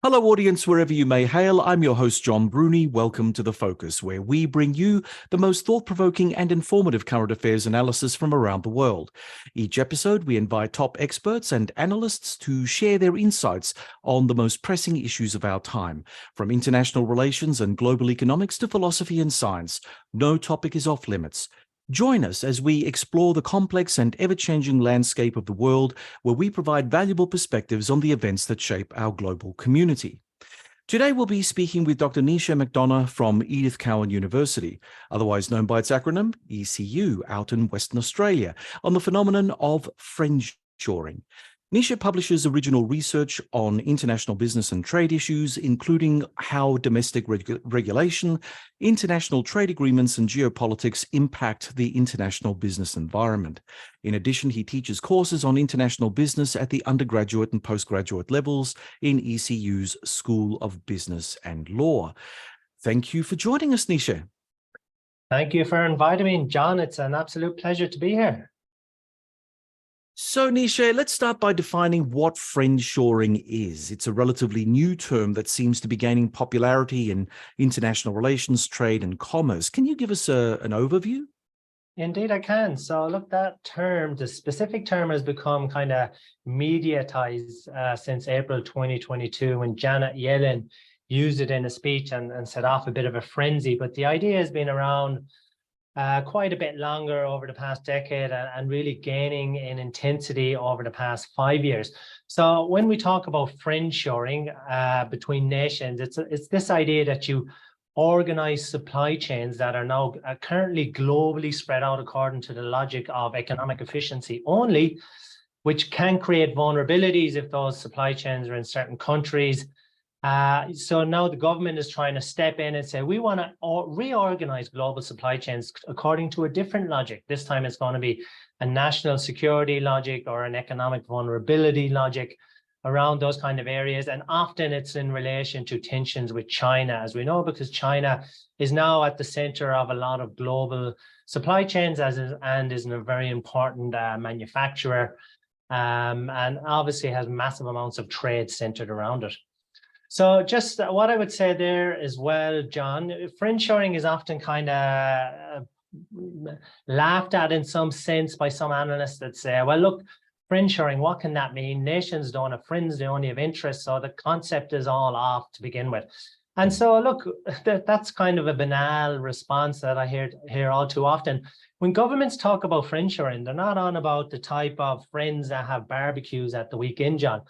Hello, audience, wherever you may hail. I'm your host, John Bruni. Welcome to The Focus, where we bring you the most thought-provoking and informative current affairs analysis from around the world. Each episode, we invite top experts and analysts to share their insights on the most pressing issues of our time, from international relations and global economics to philosophy and science. No topic is off limits. Join us as we explore the complex and ever-changing landscape of the world, where we provide valuable perspectives on the events that shape our global community. Today, we'll be speaking with Dr. Naoise McDonagh from Edith Cowan University, otherwise known by its acronym ECU, out in Western Australia, on the phenomenon of friendshoring. Naoise publishes original research on international business and trade issues, including how domestic regulation, international trade agreements, and geopolitics impact the international business environment. In addition, he teaches courses on international business at the undergraduate and postgraduate levels in ECU's School of Business and Law. Thank you for joining us, Naoise. Thank you for inviting me, John. It's an absolute pleasure to be here. So, Naoise, let's start by defining what friendshoring is. It's a relatively new term that seems to be gaining popularity in international relations, trade, and commerce. Can you give us an overview? Indeed, I can. So, look, that term, the specific term, has become kind of mediatized since April 2022, when Janet Yellen used it in a speech and set off a bit of a frenzy. But the idea has been around quite a bit longer over the past decade and really gaining in intensity over the past 5 years. So when we talk about friendshoring between nations, it's this idea that you organize supply chains that are now currently globally spread out according to the logic of economic efficiency only, which can create vulnerabilities if those supply chains are in certain countries. So now the government is trying to step in and say, we want to reorganize global supply chains according to a different logic. This time it's going to be a national security logic or an economic vulnerability logic around those kind of areas. And often it's in relation to tensions with China, as we know, because China is now at the center of a lot of global supply chains and is a very important manufacturer, and obviously has massive amounts of trade centered around it. So just what I would say there as well, John, friendshoring is often kind of laughed at in some sense by some analysts that say, well, look, friendshoring, what can that mean? Nations don't have friends, they only have interests. So the concept is all off to begin with. And so, look, that's kind of a banal response that I hear all too often. When governments talk about friendshoring, they're not on about the type of friends that have barbecues at the weekend, John.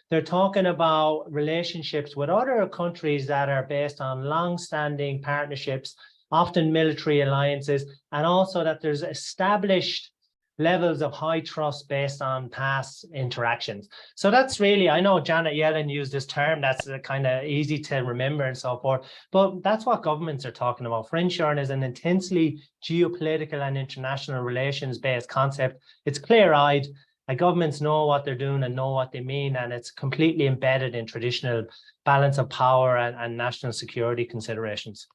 They're talking about relationships with other countries that are based on long-standing partnerships, often military alliances, and also that there's established levels of high trust based on past interactions. So that's really, I know Janet Yellen used this term, that's kind of easy to remember and so forth, but that's what governments are talking about. Friendshoring is an intensely geopolitical and international relations based concept. It's clear-eyed. Governments know what they're doing and know what they mean, and it's completely embedded in traditional balance of power and national security considerations.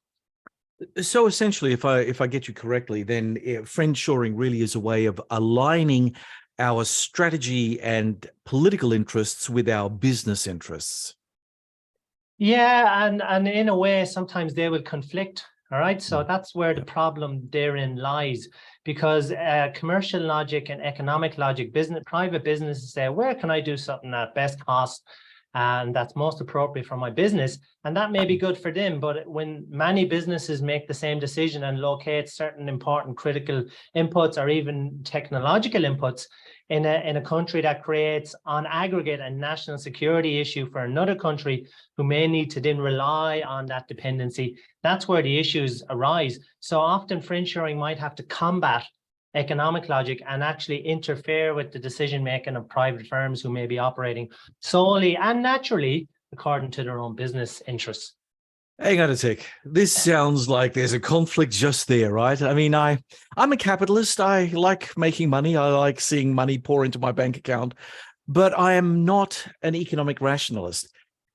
So essentially, if I get you correctly, then friendshoring really is a way of aligning our strategy and political interests with our business interests. Yeah, and in a way, sometimes they will conflict. All right, so that's where the problem therein lies, because commercial logic and economic logic, private businesses say, where can I do something at best cost and that's most appropriate for my business? And that may be good for them, but when many businesses make the same decision and locate certain important critical inputs or even technological inputs in a country that creates on aggregate a national security issue for another country who may need to then rely on that dependency, that's where the issues arise. So often friendshoring might have to combat economic logic and actually interfere with the decision making of private firms who may be operating solely and naturally according to their own business interests. Hang on a sec. This sounds like there's a conflict just there, right? I mean, I'm a capitalist. I like making money. I like seeing money pour into my bank account, but I am not an economic rationalist.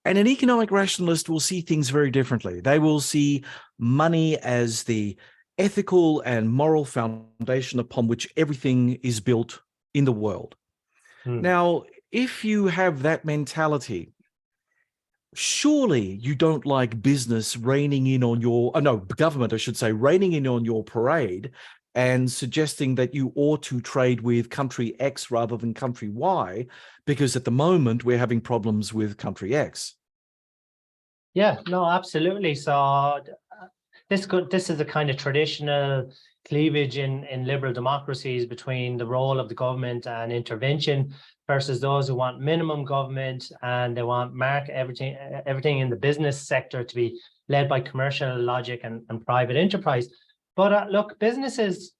And an economic rationalist will see things very differently. They will see money as the ethical and moral foundation upon which everything is built in the world. Now, if you have that mentality, surely you don't like business raining in on your, no, government, I should say, raining in on your parade and suggesting that you ought to trade with country X rather than country Y, because at the moment we're having problems with country X. Yeah, no, absolutely. So this is a kind of traditional cleavage in liberal democracies between the role of the government and intervention versus those who want minimum government and they want everything in the business sector to be led by commercial logic and private enterprise. But look, businesses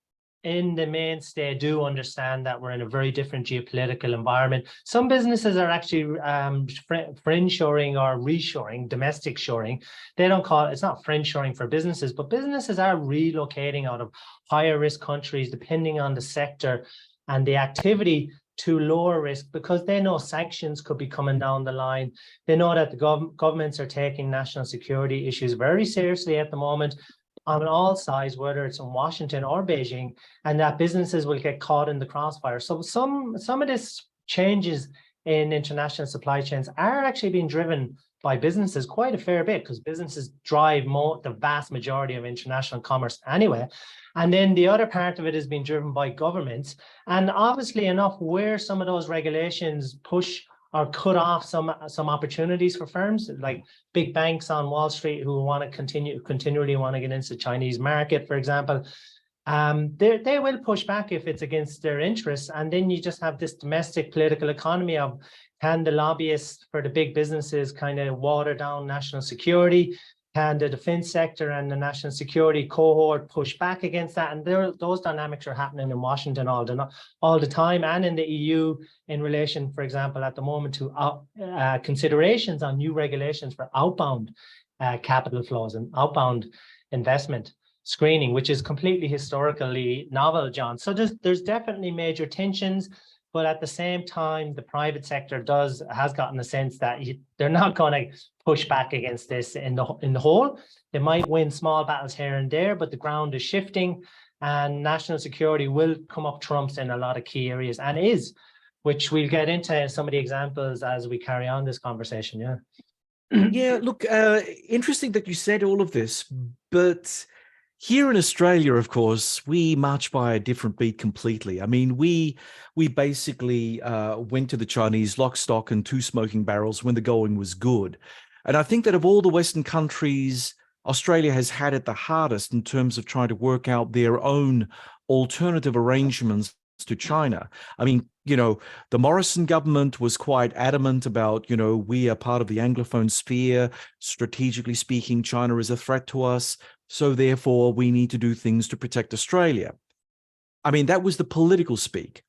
in the mainstay do understand that we're in a very different geopolitical environment. Some businesses are actually friendshoring or reshoring, domestic shoring. They don't call it, it's not friendshoring for businesses, but businesses are relocating out of higher risk countries, depending on the sector and the activity, to lower risk, because they know sanctions could be coming down the line. They know that the governments are taking national security issues very seriously at the moment, on all sides, whether it's in Washington or Beijing, and that businesses will get caught in the crossfire. So some of this changes in international supply chains are actually being driven by businesses quite a fair bit, because businesses drive the vast majority of international commerce anyway. And then the other part of it is being driven by governments. And obviously enough, where some of those regulations push or cut off some opportunities for firms like big banks on Wall Street who want to continually want to get into the Chinese market, for example, they will push back if it's against their interests. And then you just have this domestic political economy of, can the lobbyists for the big businesses kind of water down national security? Can the defense sector and the national security cohort push back against that? And those dynamics are happening in Washington all the time, and in the EU in relation, for example, at the moment to considerations on new regulations for outbound capital flows and outbound investment screening, which is completely historically novel, John. So there's definitely major tensions. But at the same time, the private sector has gotten a sense that they're not going to push back against this in the whole. They might win small battles here and there, but the ground is shifting, and national security will come up trumps in a lot of key areas, and which we'll get into some of the examples as we carry on this conversation. Yeah. Yeah, look, interesting that you said all of this, but here in Australia, of course, we march by a different beat completely. I mean, we basically went to the Chinese lock, stock, and two smoking barrels when the going was good. And I think that of all the Western countries, Australia has had it the hardest in terms of trying to work out their own alternative arrangements to China. I mean, the Morrison government was quite adamant about, we are part of the Anglophone sphere. Strategically speaking, China is a threat to us. So therefore, we need to do things to protect Australia. I mean, that was the political speak.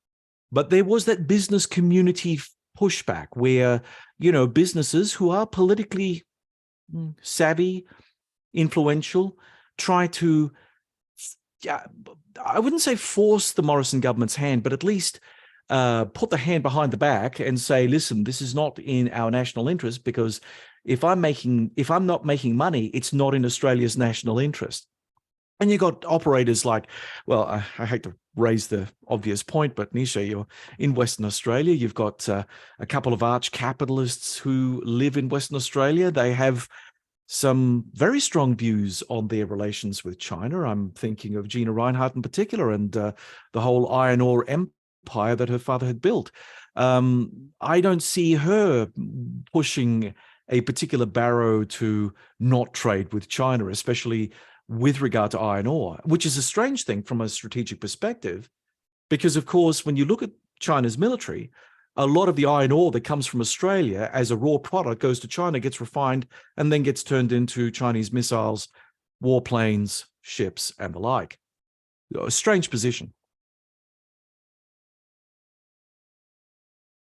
But there was that business community pushback where, businesses who are politically savvy, influential, try to, I wouldn't say force the Morrison government's hand, but at least put the hand behind the back and say, listen, this is not in our national interest, because if I'm not making money, it's not in Australia's national interest. And you got operators like, well, I hate to raise the obvious point, but Nisha, you're in Western Australia. You've got a couple of arch capitalists who live in Western Australia. They have some very strong views on their relations with China. I'm thinking of Gina Rinehart in particular, and the whole iron ore empire that her father had built. I don't see her pushing a particular barrow to not trade with China, especially with regard to iron ore, which is a strange thing from a strategic perspective, because, of course, when you look at China's military, a lot of the iron ore that comes from Australia as a raw product goes to China, gets refined, and then gets turned into Chinese missiles, warplanes, ships, and the like. A strange position.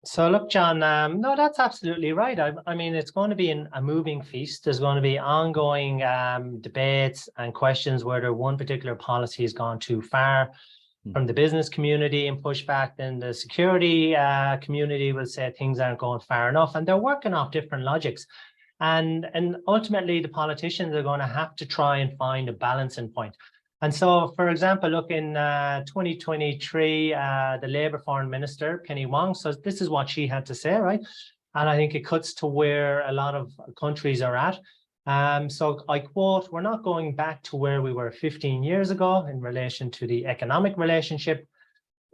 So look, John, no, that's absolutely right. I mean, it's going to be a moving feast. There's going to be ongoing debates and questions whether one particular policy has gone too far from the business community and pushback. Then the security community will say things aren't going far enough, and they're working off different logics. And ultimately, the politicians are going to have to try and find a balancing point. And so, for example, look, in 2023, the Labour Foreign Minister, Penny Wong, so this is what she had to say, right? And I think it cuts to where a lot of countries are at. So I quote, we're not going back to where we were 15 years ago in relation to the economic relationship.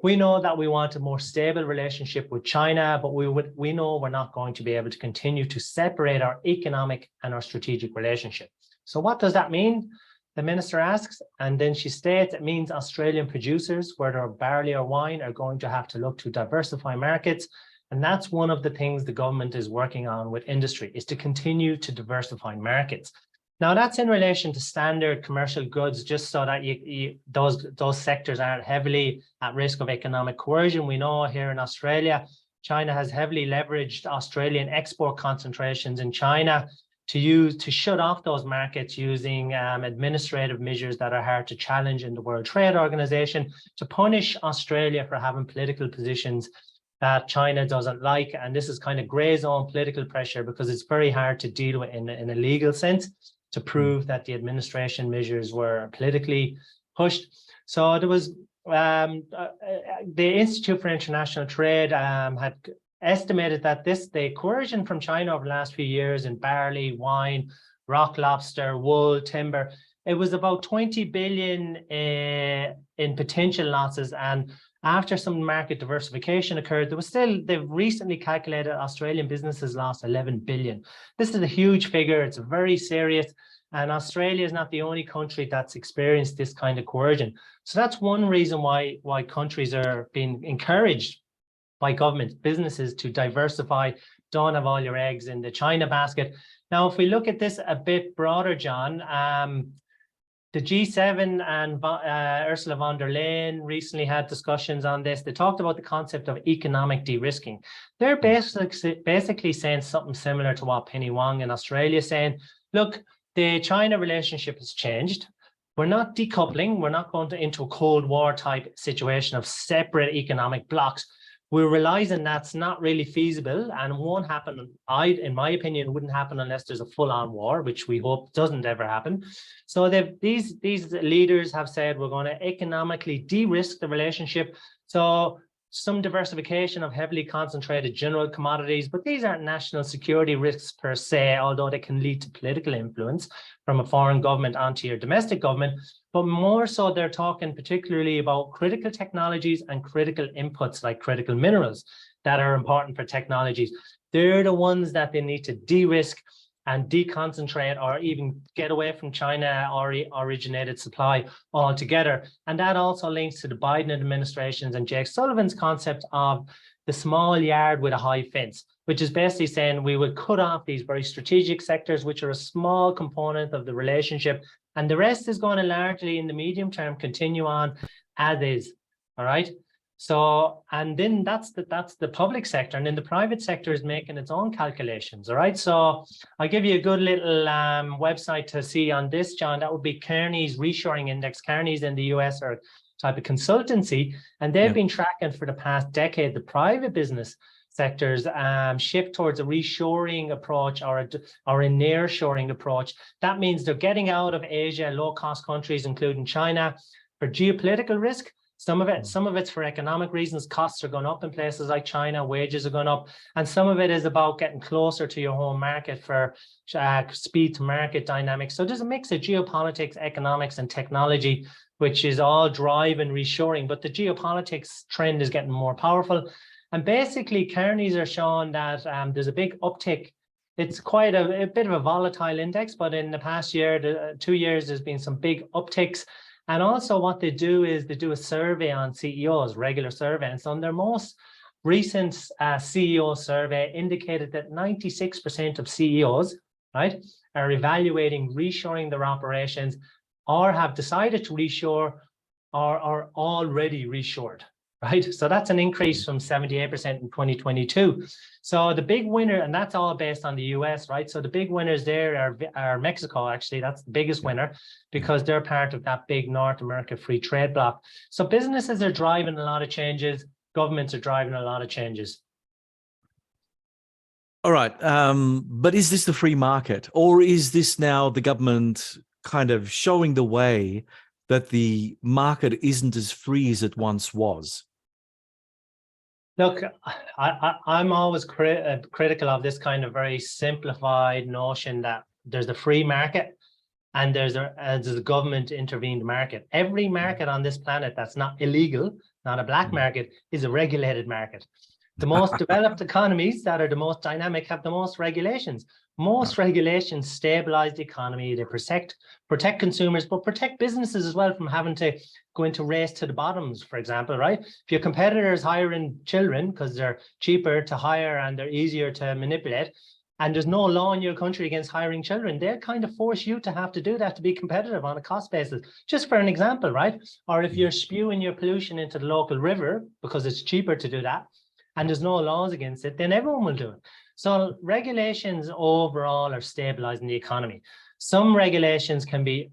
We know that we want a more stable relationship with China, but we know we're not going to be able to continue to separate our economic and our strategic relationship. So what does that mean? The minister asks, and then she states it means Australian producers, whether barley or wine, are going to have to look to diversify markets. And that's one of the things the government is working on with industry, is to continue to diversify markets. Now, that's in relation to standard commercial goods, just so that those sectors aren't heavily at risk of economic coercion. We know here in Australia, China has heavily leveraged Australian export concentrations in China to shut off those markets using administrative measures that are hard to challenge in the World Trade Organization, to punish Australia for having political positions that China doesn't like. And this is kind of gray zone political pressure, because it's very hard to deal with in a legal sense, to prove that the administration measures were politically pushed. So there was the Institute for International Trade had estimated that the coercion from China over the last few years in barley, wine, rock lobster, wool, timber, it was about 20 billion in potential losses. And after some market diversification occurred, they've recently calculated Australian businesses lost 11 billion. This is a huge figure. It's very serious. And Australia is not the only country that's experienced this kind of coercion. So that's one reason why countries are being encouraged by governments, businesses, to diversify. Don't have all your eggs in the China basket. Now, if we look at this a bit broader, John, the G7 and Ursula von der Leyen recently had discussions on this. They talked about the concept of economic de-risking. They're basically saying something similar to what Penny Wong in Australia is saying. Look, the China relationship has changed. We're not decoupling. We're not going into a Cold War type situation of separate economic blocks. We're realizing that's not really feasible and won't happen. In my opinion, it wouldn't happen unless there's a full-on war, which we hope doesn't ever happen. So these leaders have said we're going to economically de-risk the relationship. So some diversification of heavily concentrated general commodities, but these aren't national security risks per se, although they can lead to political influence from a foreign government onto your domestic government. But more so, they're talking particularly about critical technologies and critical inputs like critical minerals that are important for technologies. They're the ones that they need to de-risk and deconcentrate, or even get away from China or originated supply altogether. And that also links to the Biden administration's and Jake Sullivan's concept of the small yard with a high fence, which is basically saying we would cut off these very strategic sectors, which are a small component of the relationship, and the rest is going to largely in the medium term continue on as is. All right. So, and then that's the public sector, and then the private sector is making its own calculations. All right. So I'll give you a good little website to see on this, John. That would be Kearney's Reshoring Index. Kearney's in the US are a type of consultancy, and they've been tracking for the past decade the private business sectors shift towards a reshoring approach or a nearshoring approach. That means they're getting out of Asia, low-cost countries, including China, for geopolitical risk. Some of it's for economic reasons. Costs are going up in places like China, wages are going up, and some of it is about getting closer to your home market for speed to market dynamics. So there's a mix of geopolitics, economics, and technology, which is all driving reshoring. But the geopolitics trend is getting more powerful. And basically, Kearney's are showing that there's a big uptick. It's quite a bit of a volatile index, but in the past year, 2 years, there's been some big upticks. And also what they do is they do a survey on CEOs, regular survey. And so in their most recent CEO survey indicated that 96% of CEOs, right, are evaluating reshoring their operations, or have decided to reshore, or are already reshored. Right, so that's an increase from 78% in 2022. So the big winner, and that's all based on the US, right? So the big winners there are Mexico, actually. That's the biggest winner, because they're part of that big North America free trade bloc. So businesses are driving a lot of changes. Governments are driving a lot of changes. All right, but is this the free market, or is this now the government kind of showing the way that the market isn't as free as it once was? Look, I'm always critical of this kind of very simplified notion that there's a free market and there's a government intervened market. Every market on this planet that's not illegal, not a black market, is a regulated market. The most developed economies that are the most dynamic have the most regulations. Most regulations stabilize the economy. They protect consumers, but protect businesses as well from having to go into race to the bottoms, for example, right? If your competitor is hiring children because they're cheaper to hire and they're easier to manipulate, and there's no law in your country against hiring children, they'll kind of force you to have to do that to be competitive on a cost basis, just for an example, right? Or if you're spewing your pollution into the local river because it's cheaper to do that, and there's no laws against it, then everyone will do it. So regulations overall are stabilizing the economy. Some regulations can be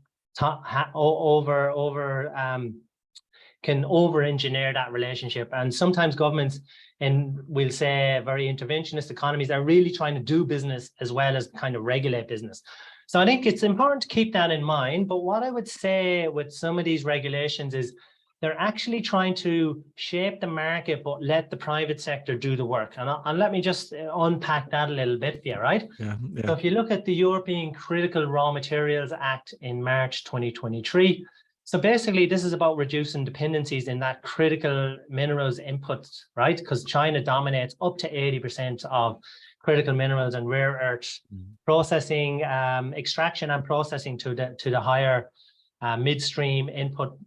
can over-engineer that relationship. And sometimes governments, and we'll say very interventionist economies, are really trying to do business as well as kind of regulate business. So I think it's important to keep that in mind. But what I would say with some of these regulations is they're actually trying to shape the market, but let the private sector do the work. And let me just unpack that a little bit for you, right? Yeah. So if you look at the European Critical Raw Materials Act in March 2023, so basically this is about reducing dependencies in that critical minerals inputs, right? Because China dominates up to 80% of critical minerals and rare earths processing, extraction and processing to the higher midstream input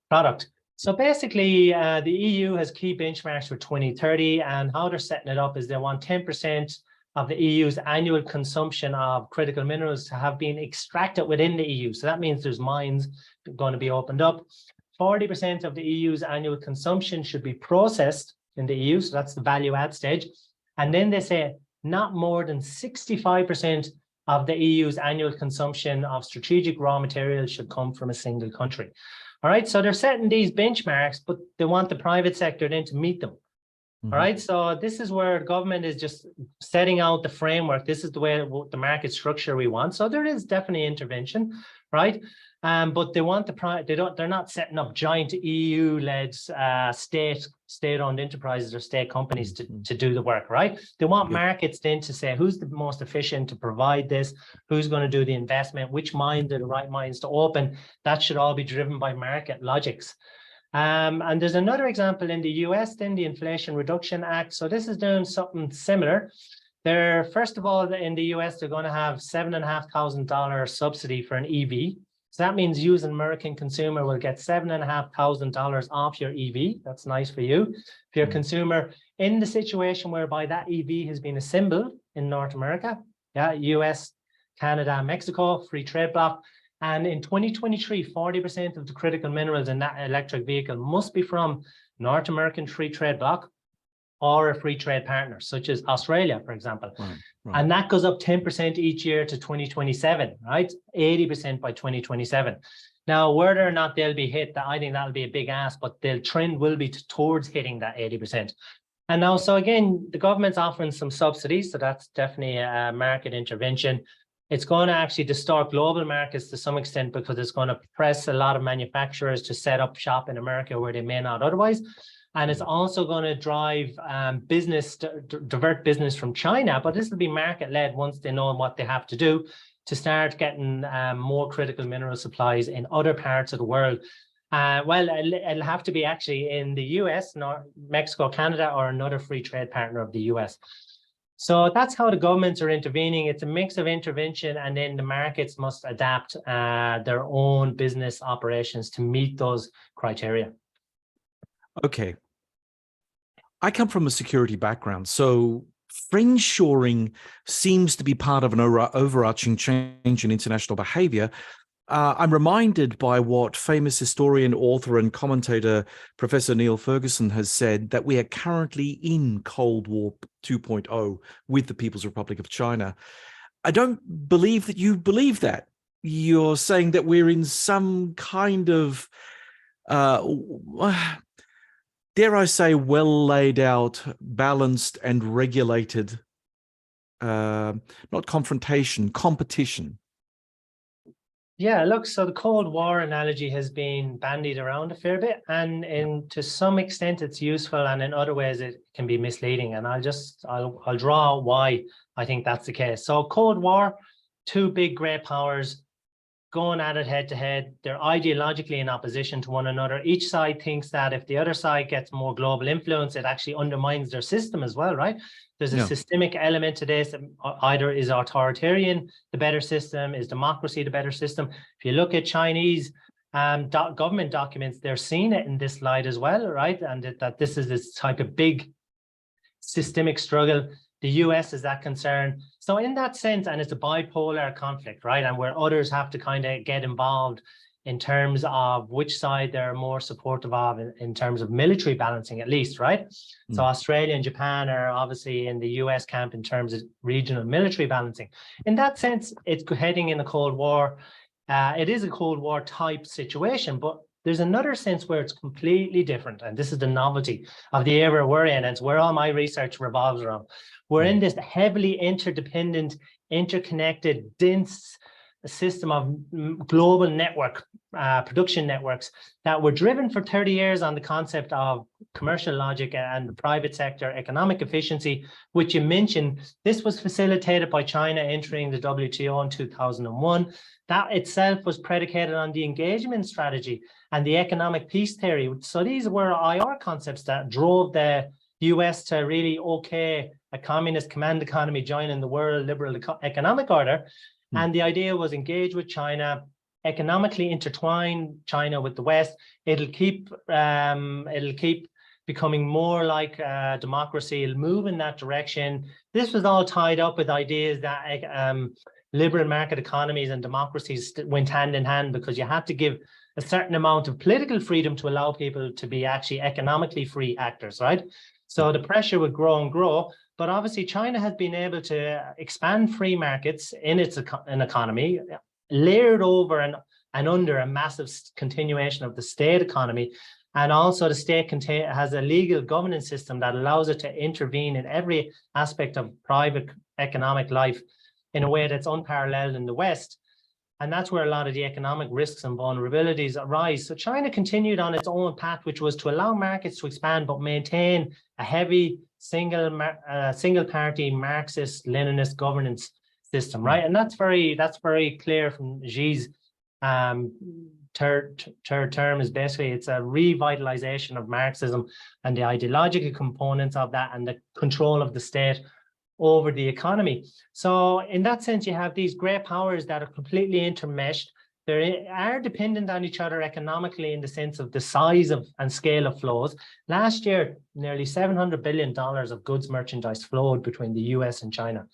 product. So basically, the EU has key benchmarks for 2030, and how they're setting it up is they want 10% of the EU's annual consumption of critical minerals to have been extracted within the EU. So that means there's mines going to be opened up. 40% of the EU's annual consumption should be processed in the EU. So that's the value add stage. And then they say not more than 65% of the EU's annual consumption of strategic raw materials should come from a single country. All right, so they're setting these benchmarks, but they want the private sector then to meet them. All right, so this is where government is just setting out the framework. This is the way the market structure we want. So there is definitely intervention, right? But they want they're not setting up giant EU-led state-owned enterprises or state companies to do the work, right? They want markets then to say who's the most efficient to provide this, who's going to do the investment, which mines are the right mines to open. That should all be driven by market logics. And there's another example in the US, then the Inflation Reduction Act. So this is doing something similar. They're, first of all, in the US, they're going to have $7,500 subsidy for an EV. So that means you as an American consumer will get $7,500 off your EV. That's nice for you. If you're a consumer in the situation whereby that EV has been assembled in North America, US, Canada, Mexico, free trade bloc. And in 2023, 40% of the critical minerals in that electric vehicle must be from North American free trade bloc or a free trade partner, such as Australia, for example. Right. And that goes up 10% each year to 2027, right? 80% by 2027. Now, whether or not they'll be hit, I think that'll be a big ask, but the trend will be towards hitting that 80%. And now, so again, the government's offering some subsidies, so that's definitely a market intervention. It's going to actually distort global markets to some extent because it's going to press a lot of manufacturers to set up shop in America where they may not otherwise. And it's also going to drive divert business from China, but this will be market-led once they know what they have to do to start getting more critical mineral supplies in other parts of the world. Well, it'll have to be actually in the US, Mexico, Canada, or another free trade partner of the US. So that's how the governments are intervening. It's a mix of intervention, and then the markets must adapt their own business operations to meet those criteria. Okay. I come from a security background, so friendshoring seems to be part of an overarching change in international behavior. I'm reminded by what famous historian, author, and commentator Professor Neil Ferguson has said, that we are currently in Cold War 2.0 with the People's Republic of China. I don't believe that you believe that. You're saying that we're in some kind of, dare I say, well laid out, balanced and regulated, not confrontation, competition. Yeah, look, so the Cold War analogy has been bandied around a fair bit, and to some extent it's useful, and in other ways it can be misleading. And I'll draw why I think that's the case. So Cold War, two big great powers going at it head to head. They're ideologically in opposition to one another. Each side thinks that if the other side gets more global influence, it actually undermines their system as well, right? There's a systemic element to this. Either is authoritarian the better system, is democracy the better system. If you look at Chinese government documents, they're seeing it in this light as well, right? And that this is this type of big systemic struggle. The US is that concern. So in that sense, and it's a bipolar conflict, right? And where others have to kind of get involved in terms of which side they're more supportive of in terms of military balancing, at least, right? So Australia and Japan are obviously in the US camp in terms of regional military balancing. In that sense, it's heading in a Cold War. It is a Cold War type situation, but there's another sense where it's completely different. And this is the novelty of the era we're in. And it's where all my research revolves around. We're in this heavily interdependent, interconnected, dense system of global network, production networks that were driven for 30 years on the concept of commercial logic and the private sector economic efficiency, which you mentioned. This was facilitated by China entering the WTO in 2001. That itself was predicated on the engagement strategy and the economic peace theory. So these were IR concepts that drove the US to really a communist command economy joining the world liberal economic order. And the idea was engage with China, economically intertwine China with the West. It'll keep becoming more like democracy. It'll move in that direction. This was all tied up with ideas that liberal market economies and democracies went hand in hand, because you had to give a certain amount of political freedom to allow people to be actually economically free actors, right? So the pressure would grow and grow. But obviously, China has been able to expand free markets in its economy, layered over and under a massive continuation of the state economy. And also the state has a legal governance system that allows it to intervene in every aspect of private economic life in a way that's unparalleled in the West. And that's where a lot of the economic risks and vulnerabilities arise. So China continued on its own path, which was to allow markets to expand, but maintain a heavy single party Marxist Leninist governance system, right? And that's very clear from Xi's third term. Is basically it's a revitalization of Marxism and the ideological components of that and the control of the state over the economy. So in that sense, you have these great powers that are completely intermeshed. They are dependent on each other economically in the sense of the size of and scale of flows. Last year, nearly $700 billion of goods merchandise flowed between the US and China.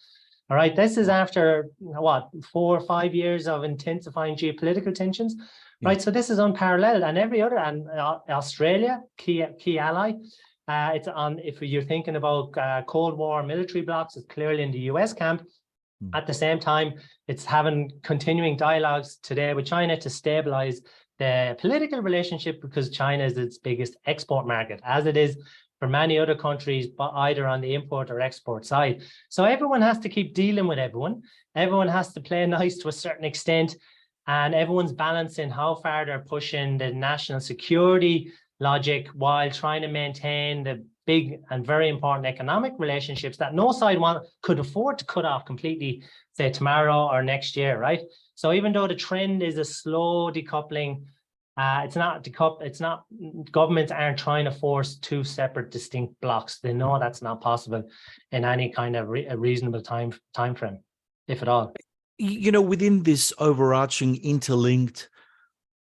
All right, this is after what, 4 or 5 years of intensifying geopolitical tensions, right? So this is unparalleled, and every other, and Australia, key ally. It's on, if you're thinking about Cold War military blocs, it's clearly in the US camp. At the same time, it's having continuing dialogues today with China to stabilize the political relationship, because China is its biggest export market, as it is for many other countries, but either on the import or export side. So everyone has to keep dealing with everyone. Everyone has to play nice to a certain extent, and everyone's balancing how far they're pushing the national security logic while trying to maintain the big and very important economic relationships that no side could afford to cut off completely, say tomorrow or next year, right? So even though the trend is a slow decoupling, it's not governments aren't trying to force two separate distinct blocks. They know that's not possible in any kind of a reasonable time frame, if at all. You know, within this overarching interlinked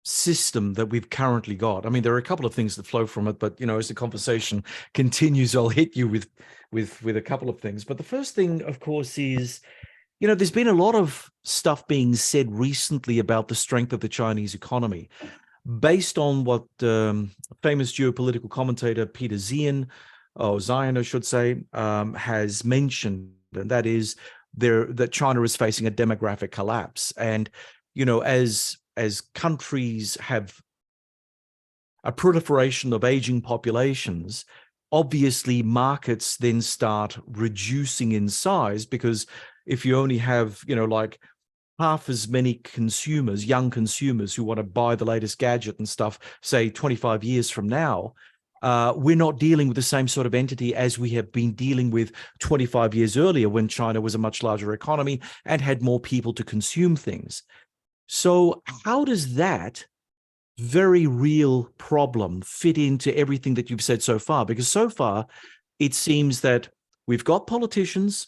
system that we've currently got, I mean, there are a couple of things that flow from it, but, you know, as the conversation continues, I'll hit you with a couple of things. But the first thing, of course, is, you know, there's been a lot of stuff being said recently about the strength of the Chinese economy, based on what famous geopolitical commentator Peter Zion, I should say, has mentioned, and that is that China is facing a demographic collapse. And, you know, as countries have a proliferation of aging populations, obviously markets then start reducing in size, because if you only have, you know, like half as many consumers, young consumers who want to buy the latest gadget and stuff, say 25 years from now, we're not dealing with the same sort of entity as we have been dealing with 25 years earlier when China was a much larger economy and had more people to consume things. So how does that very real problem fit into everything that you've said so far? Because so far, it seems that we've got politicians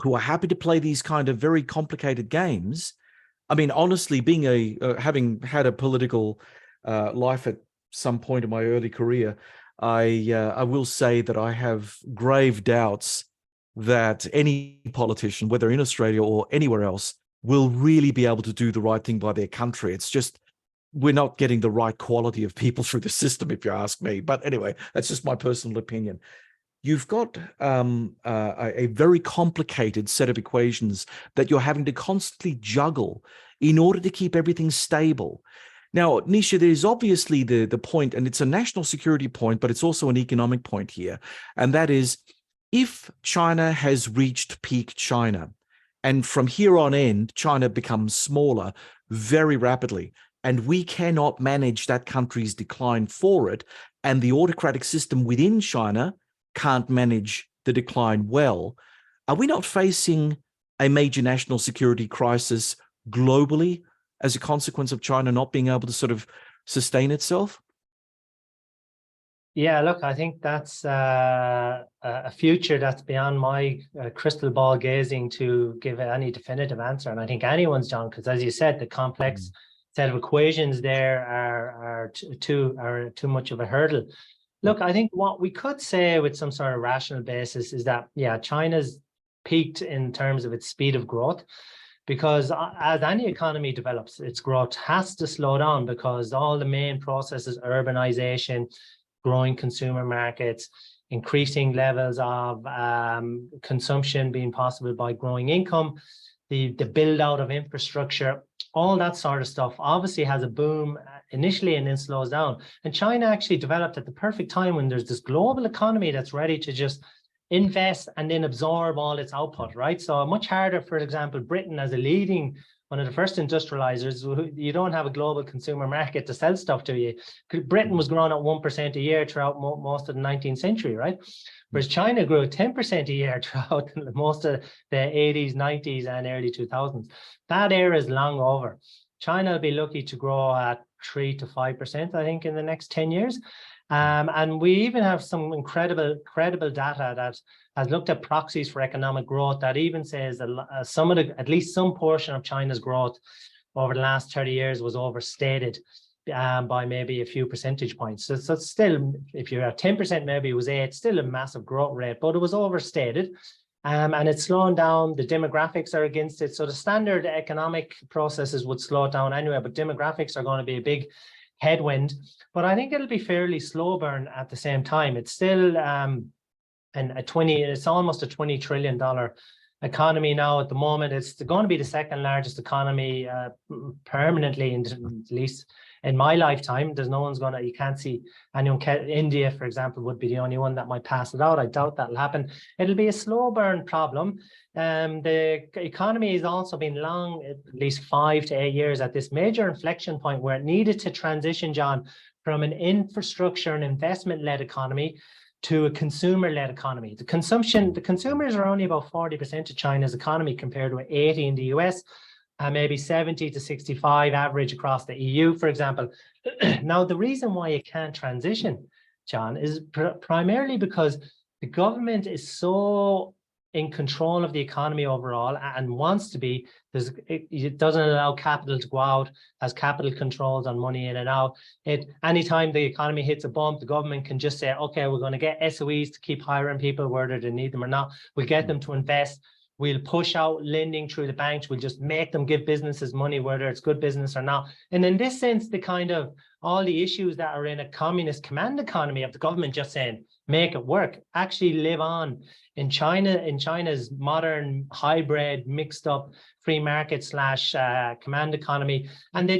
who are happy to play these kind of very complicated games. I mean, honestly, being having had a political life at some point in my early career, I will say that I have grave doubts that any politician, whether in Australia or anywhere else, will really be able to do the right thing by their country. It's just, we're not getting the right quality of people through the system, if you ask me. But anyway, that's just my personal opinion. You've got a very complicated set of equations that you're having to constantly juggle in order to keep everything stable. Now, Naoise, there's obviously the point, and it's a national security point, but it's also an economic point here. And that is, if China has reached peak China, and from here on in, China becomes smaller very rapidly, and we cannot manage that country's decline for it, and the autocratic system within China can't manage the decline well, are we not facing a major national security crisis globally as a consequence of China not being able to sort of sustain itself? Yeah, look, I think that's a future that's beyond my crystal ball gazing to give any definitive answer. And I think anyone's, John, because as you said, the complex set of equations there are too much of a hurdle. Look, I think what we could say with some sort of rational basis is that, yeah, China's peaked in terms of its speed of growth, because as any economy develops, its growth has to slow down because all the main processes, urbanization, growing consumer markets, increasing levels of consumption being possible by growing income, the build out of infrastructure, all that sort of stuff obviously has a boom initially and then slows down. And China actually developed at the perfect time when there's this global economy that's ready to just invest and then absorb all its output, right? So much harder, for example, Britain as a leading, one of the first industrializers, you don't have a global consumer market to sell stuff to you. Britain was growing at 1% a year throughout most of the 19th century, right? Whereas China grew 10% a year throughout most of the 80s, 90s, and early 2000s. That era is long over. China will be lucky to grow at 3 to 5%, I think, in the next 10 years. And we even have some credible data that has looked at proxies for economic growth that even says that at least some portion of China's growth over the last 30 years was overstated by maybe a few percentage points. So it's still, if you're at 10%, maybe it was 8%, still a massive growth rate, but it was overstated. And it's slowing down. The demographics are against it. So the standard economic processes would slow it down anyway, but demographics are going to be a big headwind. But I think it'll be fairly slow burn at the same time. It's still it's almost a $20 trillion economy now at the moment. It's going to be the second largest economy permanently, at least in my lifetime. There's no one's you can't see anyone. India, for example, would be the only one that might pass it out. I doubt that'll happen. It'll be a slow burn problem. The economy has also been long, at least 5 to 8 years, at this major inflection point where it needed to transition, John, from an infrastructure and investment-led economy to a consumer-led economy. The consumers are only about 40% of China's economy compared to 80 in the US, and maybe 70 to 65 average across the EU, for example. Now, the reason why it can't transition, John, is primarily because the government is so in control of the economy overall and wants to be. It doesn't allow capital to go out, has capital controls on money in and out. Anytime the economy hits a bump, the government can just say, okay, we're going to get SOEs to keep hiring people whether they need them or not. We'll get them to invest. We'll push out lending through the banks. We'll just make them give businesses money, whether it's good business or not. And in this sense, the kind of all the issues that are in a communist command economy of the government just saying, make it work, actually live on In China's modern hybrid mixed up free market slash command economy, and they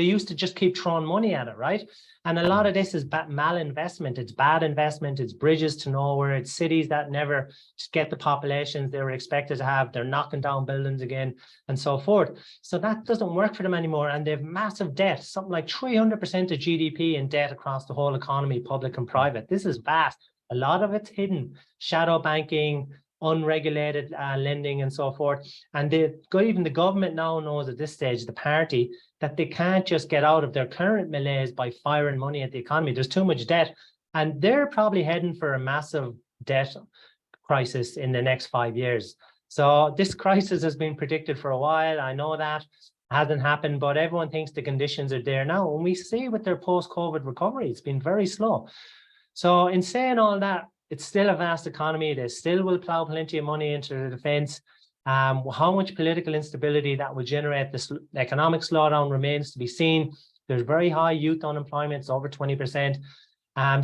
used to just keep throwing money at it, right? And a lot of this is malinvestment. It's bad investment. It's bridges to nowhere. It's cities that never get the populations they were expected to have. They're knocking down buildings again and so forth. So that doesn't work for them anymore. And they have massive debt, something like 300% of GDP in debt across the whole economy, public and private. This is vast. A lot of it's hidden, shadow banking, unregulated lending and so forth. And even the government now knows at this stage, the party, that they can't just get out of their current malaise by firing money at the economy. There's too much debt. And they're probably heading for a massive debt crisis in the next 5 years. So this crisis has been predicted for a while. I know that hasn't happened, but everyone thinks the conditions are there now. And we see with their post-COVID recovery, it's been very slow. So in saying all that, it's still a vast economy. They still will plow plenty of money into the defense. How much political instability that will generate this economic slowdown remains to be seen. There's very high youth unemployment, it's over 20%.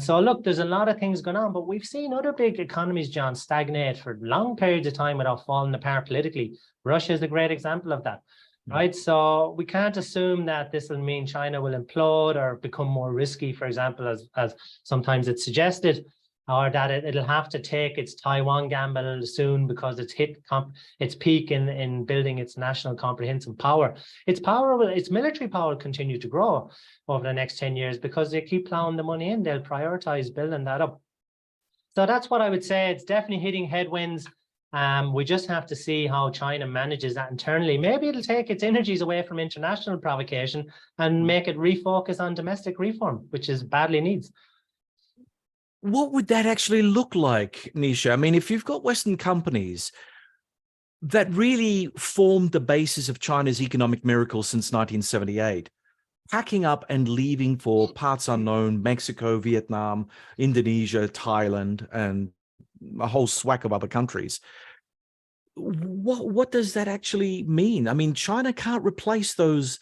So look, there's a lot of things going on, but we've seen other big economies, John, stagnate for long periods of time without falling apart politically. Russia is a great example of that, right? So we can't assume that this will mean China will implode or become more risky, for example, as sometimes it's suggested, or that it'll have to take its Taiwan gamble soon because it's hit its peak in building its national comprehensive power. Its military power will continue to grow over the next 10 years because they keep plowing the money in. They'll prioritize building that up. So that's what I would say. It's definitely hitting headwinds. We just have to see how China manages that internally. Maybe it'll take its energies away from international provocation and make it refocus on domestic reform, which is badly needs. What would that actually look like, Nisha? I mean, if you've got Western companies that really formed the basis of China's economic miracle since 1978, packing up and leaving for parts unknown, Mexico, Vietnam, Indonesia, Thailand, and a whole swack of other countries, what does that actually mean? I mean, China can't replace those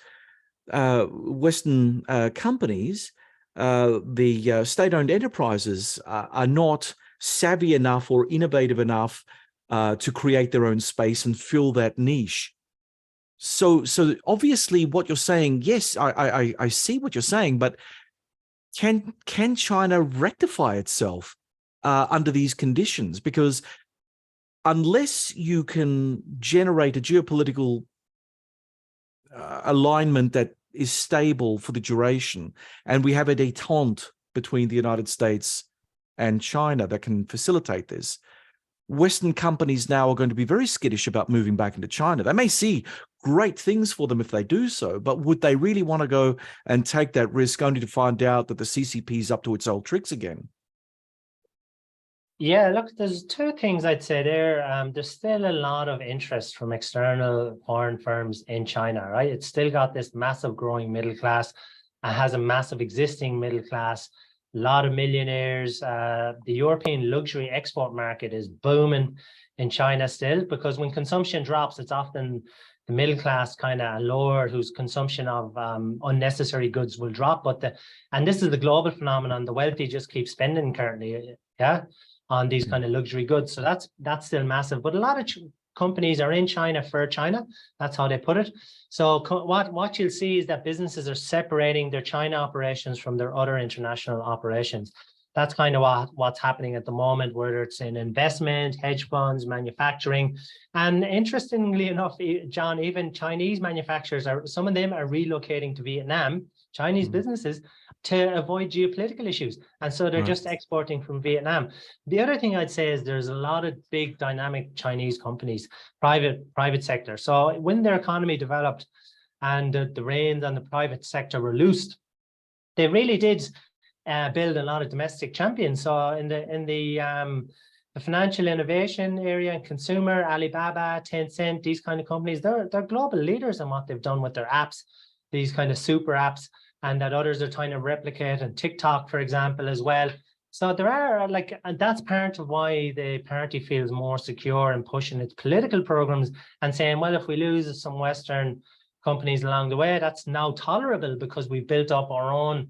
Western companies. The state-owned enterprises are not savvy enough or innovative enough to create their own space and fill that niche. So obviously what you're saying, yes, I see what you're saying, but can China rectify itself under these conditions? Because unless you can generate a geopolitical alignment that is stable for the duration, and we have a détente between the United States and China that can facilitate this, Western companies now are going to be very skittish about moving back into China. They may see great things for them if they do so, but would they really want to go and take that risk only to find out that the CCP is up to its old tricks again? Yeah, look, there's two things I'd say there. There's still a lot of interest from external foreign firms in China, right? It's still got this massive growing middle class. It has a massive existing middle class, a lot of millionaires. The European luxury export market is booming in China still, because when consumption drops, it's often the middle class kind of lower, whose consumption of unnecessary goods will drop. And this is the global phenomenon. The wealthy just keep spending currently, yeah, on these kind of luxury goods. So that's still massive. But a lot of companies are in China for China. That's how they put it. So what you'll see is that businesses are separating their China operations from their other international operations. That's kind of what's happening at the moment, whether it's in investment, hedge funds, manufacturing. And interestingly enough, John, even Chinese manufacturers, some of them are relocating to Vietnam, Chinese businesses, to avoid geopolitical issues. And so they're just exporting from Vietnam. The other thing I'd say is there's a lot of big dynamic Chinese companies, private sector. So when their economy developed and the reins on the private sector were loosed, they really did build a lot of domestic champions. So in the financial innovation area and consumer, Alibaba, Tencent, these kind of companies, they're global leaders in what they've done with their apps, these kind of super apps, and that others are trying to replicate, and TikTok, for example, as well. So there are and that's part of why the party feels more secure in pushing its political programs and saying, well, if we lose some Western companies along the way, that's now tolerable because we've built up our own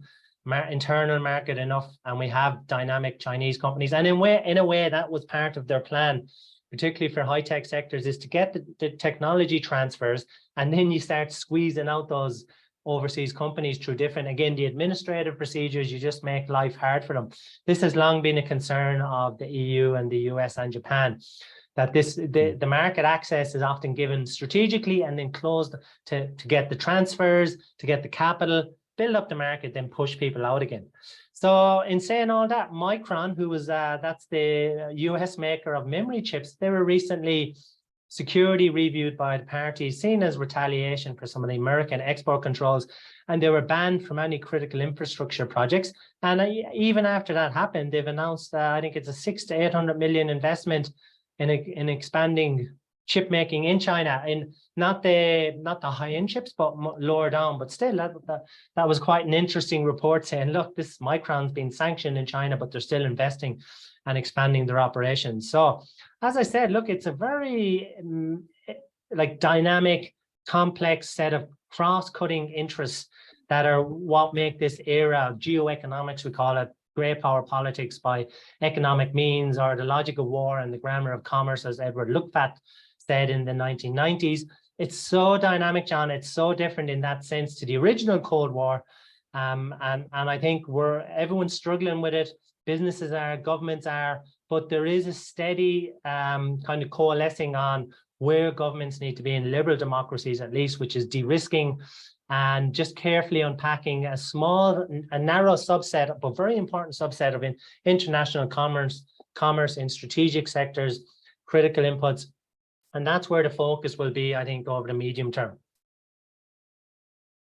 internal market enough, and we have dynamic Chinese companies. And in a way, that was part of their plan, particularly for high-tech sectors, is to get the technology transfers, and then you start squeezing out those overseas companies through different, again, the administrative procedures. You just make life hard for them. This has long been a concern of the EU and the US and Japan, that the market access is often given strategically and then closed to get the transfers, to get the capital, build up the market, then push people out again. So in saying all that, Micron, who was that's the US maker of memory chips, they were recently security reviewed by the parties, seen as retaliation for some of the American export controls, and they were banned from any critical infrastructure projects. And even after that happened, they've announced, I think it's a 600 to 800 million investment in expanding chip making in China, in not the high-end chips, but lower down. But still, that was quite an interesting report saying, look, this Micron's been sanctioned in China, but they're still investing and expanding their operations. So as I said, look, it's a very like dynamic, complex set of cross-cutting interests that are what make this era of geoeconomics, we call it, grey power politics by economic means, or the logic of war and the grammar of commerce, as Edward Luckpat said in the 1990s. It's so dynamic, John. It's so different in that sense to the original Cold War. And I think everyone's struggling with it. Businesses are, governments are, but there is a steady kind of coalescing on where governments need to be in liberal democracies, at least, which is de-risking and just carefully unpacking a narrow subset, but very important subset of international commerce in strategic sectors, critical inputs. And that's where the focus will be, I think, over the medium term.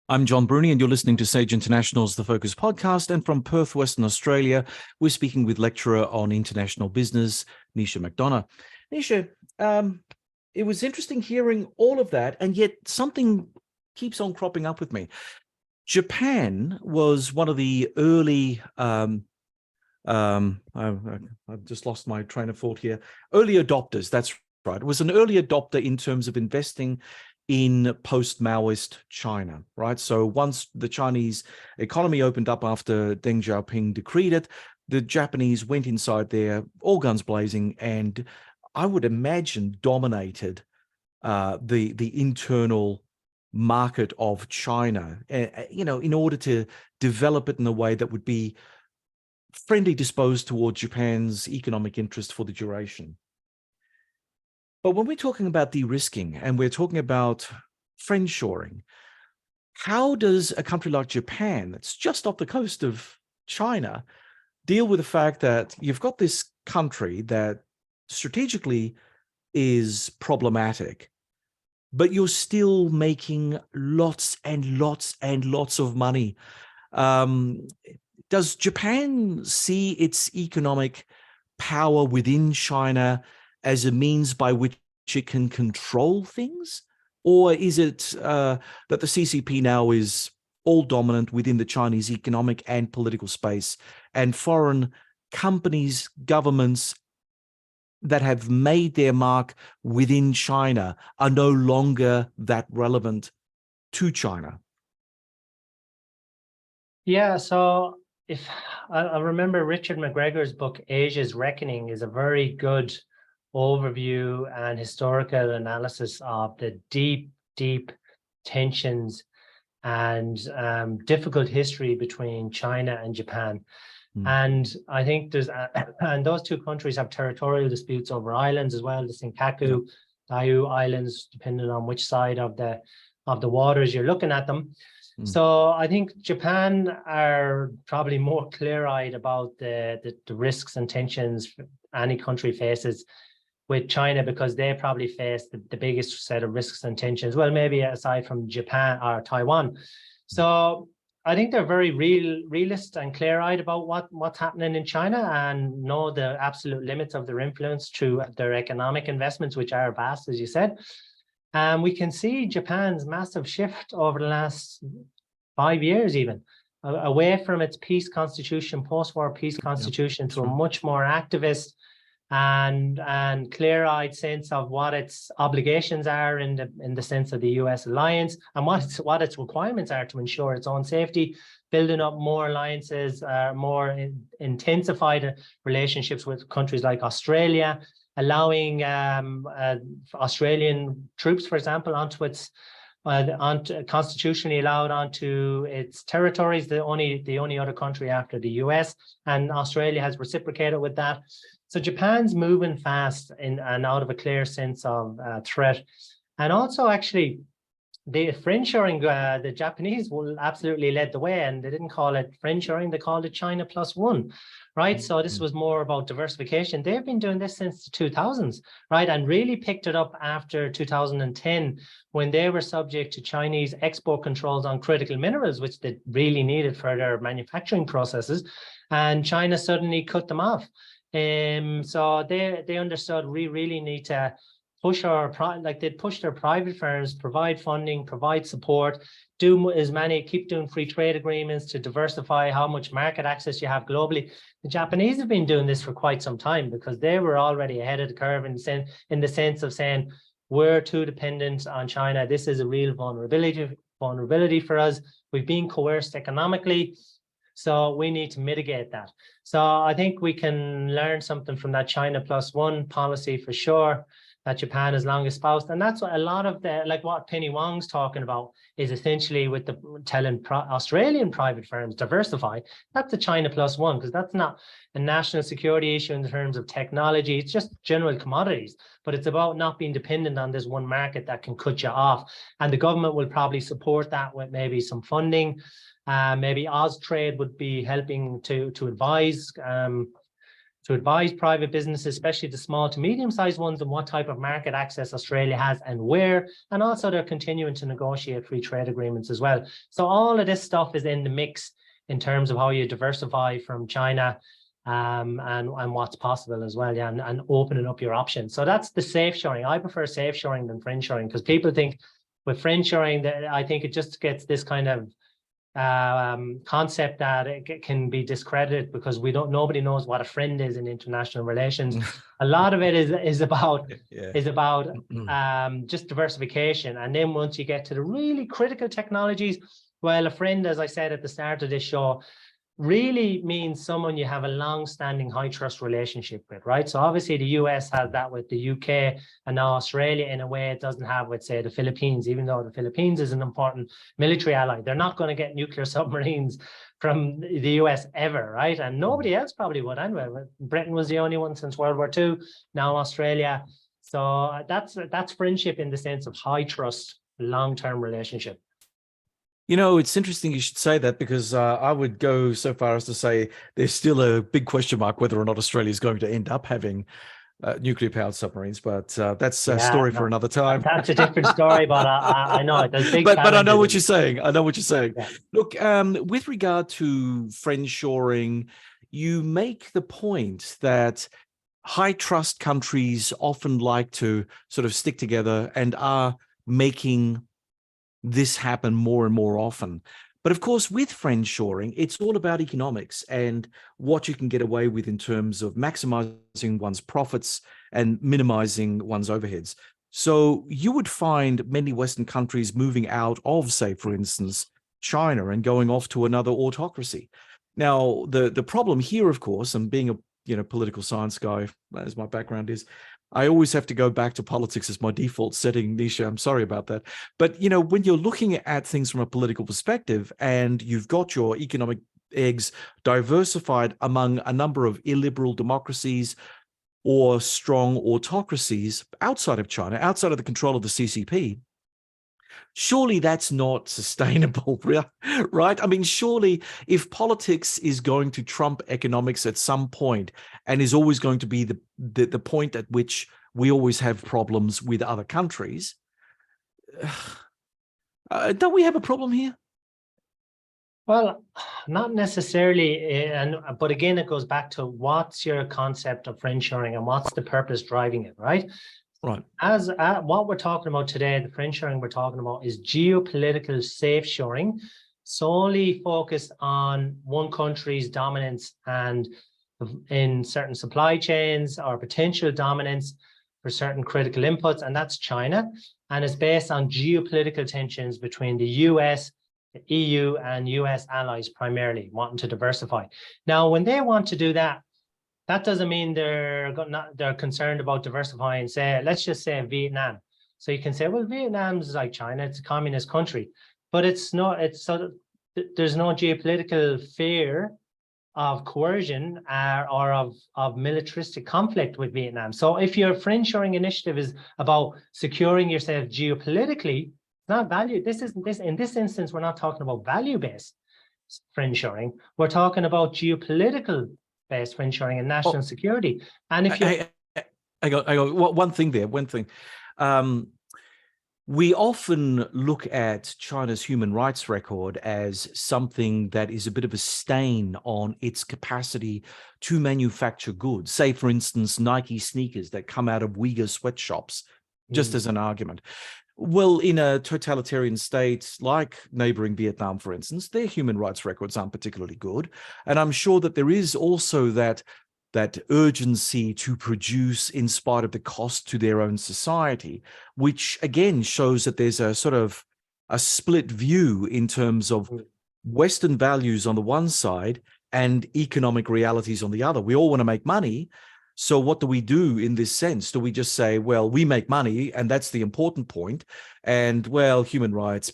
I'm John Bruni, and you're listening to Sage International's The Focus podcast. And from Perth, Western Australia, we're speaking with lecturer on international business, Naoise McDonagh. Naoise, it was interesting hearing all of that, and yet something keeps on cropping up with me. Japan was one of the early, I've just lost my train of thought here, early adopters, that's right. It was an early adopter in terms of investing in post-Maoist China, right? So once the Chinese economy opened up after Deng Xiaoping decreed it, the Japanese went inside there, all guns blazing, and I would imagine dominated the internal market of China, in order to develop it in a way that would be friendly disposed towards Japan's economic interest for the duration. But when we're talking about de-risking and we're talking about friendshoring, how does a country like Japan, that's just off the coast of China, deal with the fact that you've got this country that strategically is problematic, but you're still making lots and lots and lots of money? Does Japan see its economic power within China as a means by which it can control things? Or is it that the CCP now is all dominant within the Chinese economic and political space, and foreign companies, governments that have made their mark within China are no longer that relevant to China? Yeah, so if I remember Richard McGregor's book, Asia's Reckoning, is a very good overview and historical analysis of the deep, deep tensions and difficult history between China and Japan. And I think and those two countries have territorial disputes over islands as well, the Senkaku, Diaoyu Islands, depending on which side of the waters you're looking at them. So I think Japan are probably more clear-eyed about the risks and tensions any country faces with China, because they probably face the biggest set of risks and tensions, well, maybe aside from Japan or Taiwan. So I think they're very realist and clear-eyed about what's happening in China, and know the absolute limits of their influence through their economic investments, which are vast, as you said. And we can see Japan's massive shift over the last 5 years, even away from its peace constitution, post-war peace constitution, to a much more activist, and clear-eyed sense of what its obligations are in the sense of the US alliance, and what its requirements are to ensure its own safety, building up more alliances, intensified relationships with countries like Australia, allowing Australian troops, for example, constitutionally allowed onto its territories, the only other country after the US, and Australia has reciprocated with that. So Japan's moving fast and out of a clear sense of threat. And also actually the friendshoring, the Japanese will absolutely led the way, and they didn't call it friendshoring, they called it China plus one, right? So this was more about diversification. They've been doing this since the 2000s, right? And really picked it up after 2010 when they were subject to Chinese export controls on critical minerals, which they really needed for their manufacturing processes. And China suddenly cut them off. So they understood we really need to push they'd push their private firms, provide funding, provide support, keep doing free trade agreements to diversify how much market access you have globally. The Japanese have been doing this for quite some time because they were already ahead of the curve in the sense of saying, we're too dependent on China. This is a real vulnerability for us. We've been coerced economically, so we need to mitigate that. So I think we can learn something from that China plus one policy for sure, that Japan has long espoused. And that's what a lot of what Penny Wong's talking about is essentially with telling Australian private firms diversify. That's a China plus one, because that's not a national security issue in terms of technology. It's just general commodities, but it's about not being dependent on this one market that can cut you off. And the government will probably support that with maybe some funding. Maybe Austrade would be helping to advise private businesses, especially the small to medium-sized ones, on what type of market access Australia has and where. And also they're continuing to negotiate free trade agreements as well. So all of this stuff is in the mix in terms of how you diversify from China, and what's possible as well, yeah, and opening up your options. So that's the safe shoring. I prefer safe shoring than friend shoring, because people think with friend shoring that I think it just gets this kind of concept that it can be discredited because nobody knows what a friend is in international relations. A lot of it is about just diversification, and then once you get to the really critical technologies, well, a friend, as I said at the start of this show, really means someone you have a long-standing high trust relationship with, right? So obviously the US has that with the UK, and now Australia in a way it doesn't have with, say, the Philippines, even though the Philippines is an important military ally. They're not going to get nuclear submarines from the US ever, right? And nobody else probably would anyway. Britain was the only one since World War II, now Australia. So that's friendship in the sense of high trust, long-term relationship. You know, it's interesting you should say that, because I would go so far as to say there's still a big question mark whether or not Australia is going to end up having nuclear-powered submarines, but that's a story for another time. That's a different story, but I know there's big. But I know what you're saying. I know what you're saying. Yeah. Look, with regard to friendshoring, you make the point that high trust countries often like to sort of stick together and are making this happen more and more often. But of course, with friendshoring, it's all about economics and what you can get away with in terms of maximizing one's profits and minimizing one's overheads. So you would find many Western countries moving out of, say, for instance, China and going off to another autocracy. Now, the problem here, of course, and being a political science guy, as my background is, I always have to go back to politics as my default setting, Nisha. I'm sorry about that. But, when you're looking at things from a political perspective and you've got your economic eggs diversified among a number of illiberal democracies or strong autocracies outside of China, outside of the control of the CCP, surely that's not sustainable, right? I mean, surely if politics is going to trump economics at some point and is always going to be the point at which we always have problems with other countries, don't we have a problem here? Well, not necessarily, but again, it goes back to what's your concept of friendshoring and what's the purpose driving it, right? Right. As what we're talking about today, the friendshoring we're talking about is geopolitical safe shoring, solely focused on one country's dominance and in certain supply chains or potential dominance for certain critical inputs, and that's China. And it's based on geopolitical tensions between the US, the EU, and US allies primarily, wanting to diversify. Now, when they want to do that, that doesn't mean they're concerned about diversifying, say, let's just say Vietnam. So you can say, well, Vietnam's like China, it's a communist country, but it's not, there's no geopolitical fear of coercion or of militaristic conflict with Vietnam. So if your friendshoring initiative is about securing yourself geopolitically, it's not value. In this instance, we're not talking about value-based friendshoring. We're talking about geopolitical based friendshoring and national security. And if you I got one thing there. We often look at China's human rights record as something that is a bit of a stain on its capacity to manufacture goods. Say, for instance, Nike sneakers that come out of Uyghur sweatshops, just as an argument. Well, in a totalitarian state like neighboring Vietnam, for instance, their human rights records aren't particularly good. And I'm sure that there is also that urgency to produce in spite of the cost to their own society, which again shows that there's a sort of a split view in terms of Western values on the one side and economic realities on the other. We all want to make money. So what do we do in this sense? Do we just say, well, we make money and that's the important point, and well, human rights,